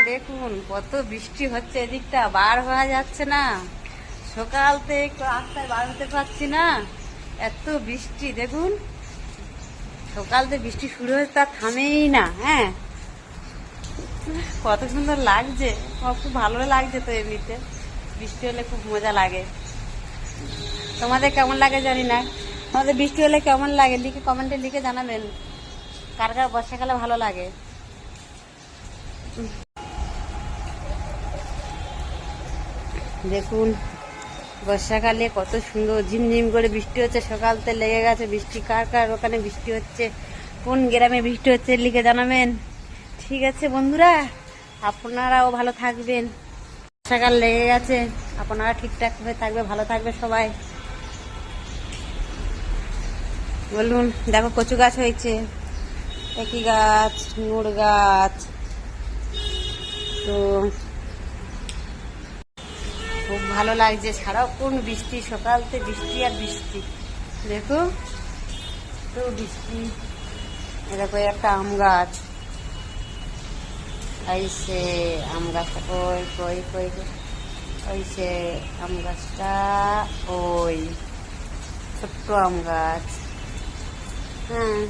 দেখুন কত বৃষ্টি হচ্ছে, এদিকটা বার হওয়া যাচ্ছে না। সকাল থেকে রাস্তায় বার হতে পারছি না, এত বৃষ্টি। দেখুন সকাল থেকে বৃষ্টি শুরু হয়েছে, তা থামেই না। হ্যাঁ, কত সুন্দর লাগছে, খুব ভালো লাগছে। তো এমনিতে বৃষ্টি হলে খুব মজা লাগে। তোমাদের কেমন লাগে জানি না, তোমাদের বৃষ্টি হলে কেমন লাগে লিখে কমেন্টে লিখে জানাবেন। কার কার বর্ষাকালে ভালো লাগে। দেখুন বর্ষাকালে কত সুন্দর ঝিমঝিম করে বৃষ্টি হচ্ছে, সকাল থেকে লেগে গেছে বৃষ্টি। কার কার ওখানে বৃষ্টি হচ্ছে, কোন গ্রামে বৃষ্টি হচ্ছে লিখে জানাবেন। ঠিক আছে বন্ধুরা, আপনারাও ভালো থাকবেন। বর্ষাকাল লেগে গেছে, আপনারা ঠিকঠাক ভাবে থাকবে, ভালো থাকবে সবাই। বলুন, দেখো কচু গাছ হয়েছে, একই গাছ, নুড় গাছ। তো খুব ভালো লাগছে, সারাক্ষণ বৃষ্টি, সকালতে বৃষ্টি আর বৃষ্টি। দেখো তো বৃষ্টি। দেখো একটা আম গাছ, এইসে আম গাছটা, ওই কই কই ওই সে আম গাছটা, ওই ছোট্ট আম গাছ। হ্যাঁ।